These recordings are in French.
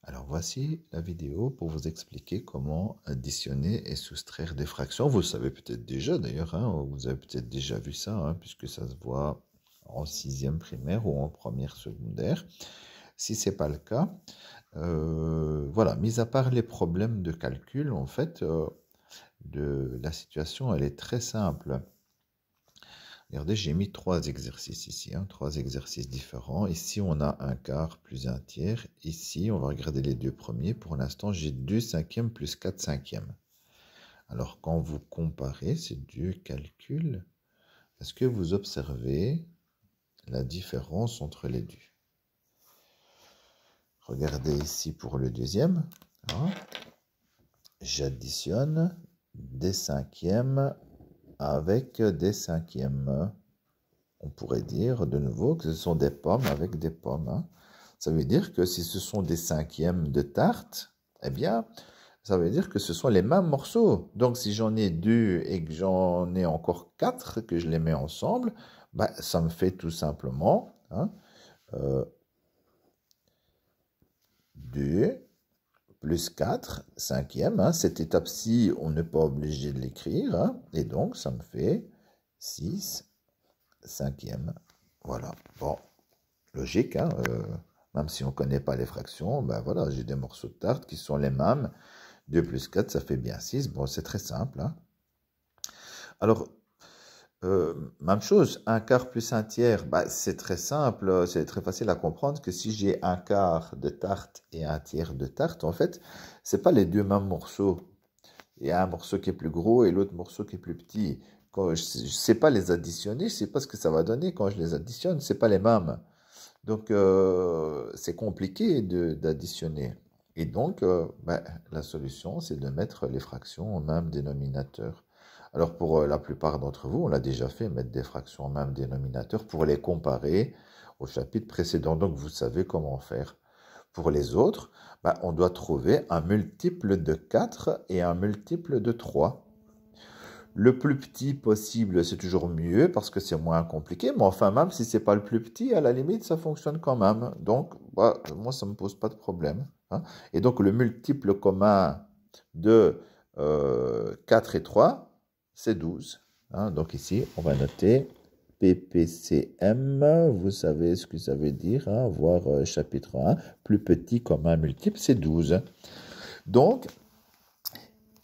Alors voici la vidéo pour vous expliquer comment additionner et soustraire des fractions. Vous le savez peut-être déjà d'ailleurs, hein, vous avez peut-être déjà vu ça, hein, puisque ça se voit en sixième primaire ou en première secondaire. Si ce n'est pas le cas, voilà, mis à part les problèmes de calcul, en fait, la situation elle est très simple. Regardez, j'ai mis trois exercices ici, hein, trois exercices différents. Ici, on a un quart plus un tiers. Ici, on va regarder les deux premiers. Pour l'instant, j'ai 2 cinquièmes plus 4 cinquièmes. Alors, quand vous comparez ces deux calculs, est-ce que vous observez la différence entre les deux? Regardez ici pour le deuxième. Hein. J'additionne des cinquièmes avec des cinquièmes. On pourrait dire de nouveau que ce sont des pommes avec des pommes. Hein. Ça veut dire que si ce sont des cinquièmes de tarte, eh bien, ça veut dire que ce sont les mêmes morceaux. Donc, si j'en ai deux et que j'en ai encore quatre, que je les mets ensemble, bah, ça me fait tout simplement 2 plus 4 cinquièmes. Hein. Cette étape-ci, on n'est pas obligé de l'écrire. Hein. Et donc, ça me fait 6 cinquièmes. Voilà. Bon, logique, hein, même si on ne connaît pas les fractions, ben voilà, j'ai des morceaux de tarte qui sont les mêmes. 2 plus 4, ça fait bien 6. Bon, c'est très simple. Hein. Alors, même chose, un quart plus un tiers, ben, c'est très simple, c'est très facile à comprendre que si j'ai un quart de tarte et un tiers de tarte, en fait, ce n'est pas les deux mêmes morceaux. Il y a un morceau qui est plus gros et l'autre morceau qui est plus petit. Quand je ne sais pas les additionner, je ne sais pas ce que ça va donner quand je les additionne, ce n'est pas les mêmes. Donc, c'est compliqué d'additionner. Et donc, ben, la solution, c'est de mettre les fractions au même dénominateur. Alors, pour la plupart d'entre vous, on l'a déjà fait, mettre des fractions au même dénominateur pour les comparer au chapitre précédent. Donc, vous savez comment faire. Pour les autres, ben, on doit trouver un multiple de 4 et un multiple de 3. Le plus petit possible, c'est toujours mieux parce que c'est moins compliqué. Mais enfin, même si c'est pas le plus petit, à la limite, ça fonctionne quand même. Donc, bah, moi, ça me pose pas de problème. Hein. Et donc, le multiple commun de 4 et 3, c'est 12. Hein. Donc ici, on va noter PPCM. Vous savez ce que ça veut dire, hein, voir chapitre 1. Plus petit commun multiple, c'est 12. Donc,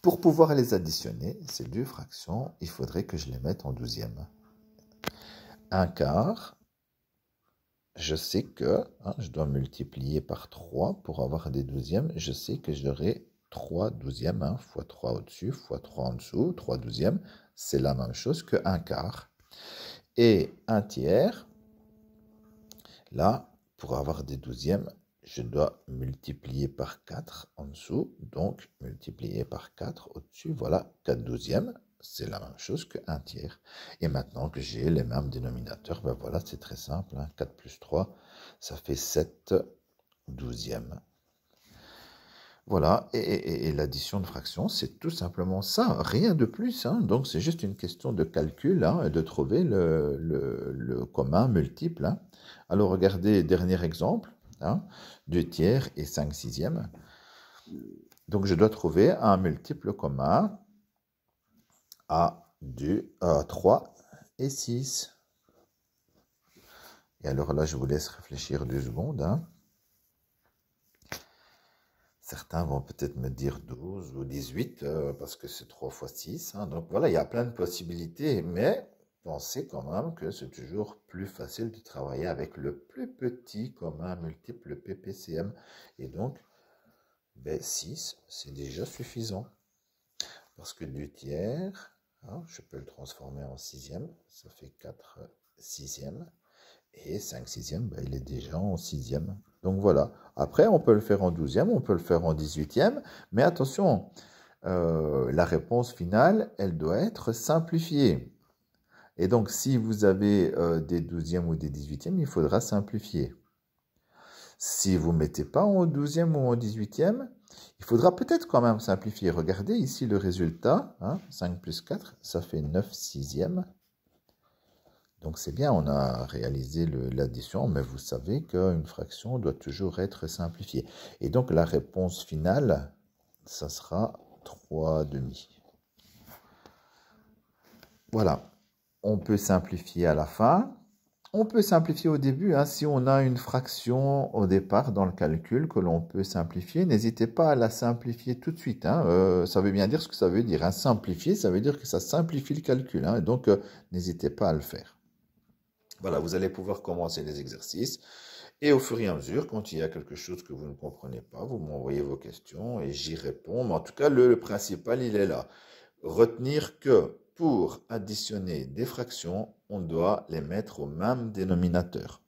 pour pouvoir les additionner, ces deux fractions, il faudrait que je les mette en douzième. Un quart, je sais que je dois multiplier par 3 pour avoir des douzièmes. Je sais que j'aurai 3 douzièmes, fois 3 au-dessus, fois 3 en dessous, 3 douzièmes. C'est la même chose que un quart. Et un tiers, là, pour avoir des douzièmes, je dois multiplier par 4 en dessous, donc multiplier par 4 au-dessus, voilà, 4 douzièmes, c'est la même chose qu'un tiers. Et maintenant que j'ai les mêmes dénominateurs, ben voilà, c'est très simple, hein, 4 plus 3, ça fait 7 douzièmes. Voilà, et l'addition de fractions, c'est tout simplement ça, rien de plus. Hein. Donc c'est juste une question de calcul, hein, et de trouver le commun multiple. Hein. Alors regardez, dernier exemple, hein, 2 tiers et 5 sixièmes. Donc je dois trouver un multiple commun à 3 et 6. Et alors là, je vous laisse réfléchir 2 secondes. Hein. Certains vont peut-être me dire 12 ou 18 parce que c'est 3 fois 6. Hein. Donc voilà, il y a plein de possibilités, mais pensez quand même que c'est toujours plus facile de travailler avec le plus petit commun multiple, le PPCM. Et donc, ben, 6, c'est déjà suffisant. Parce que 2 tiers, hein, je peux le transformer en sixième, ça fait 4 sixièmes. Et 5 sixièmes, ben, il est déjà en sixième. Donc voilà. Après, on peut le faire en douzième, on peut le faire en 18e. Mais attention, la réponse finale, elle doit être simplifiée. Et donc, si vous avez des douzièmes ou des 18e, il faudra simplifier. Si vous ne mettez pas en douzième ou en 18e, il faudra peut-être quand même simplifier. Regardez ici le résultat. Hein, 5 plus 4, ça fait 9 sixièmes. Donc c'est bien, on a réalisé l'addition, mais vous savez qu'une fraction doit toujours être simplifiée. Et donc la réponse finale, ça sera 3/2. Voilà, on peut simplifier à la fin. On peut simplifier au début, hein. Si on a une fraction au départ dans le calcul que l'on peut simplifier, n'hésitez pas à la simplifier tout de suite, hein. Ça veut bien dire ce que ça veut dire, hein. Simplifier, ça veut dire que ça simplifie le calcul, hein. Donc, n'hésitez pas à le faire. Voilà, vous allez pouvoir commencer les exercices. Et au fur et à mesure, quand il y a quelque chose que vous ne comprenez pas, vous m'envoyez vos questions et j'y réponds. Mais en tout cas, le principal, il est là. Retenir que pour additionner des fractions, on doit les mettre au même dénominateur.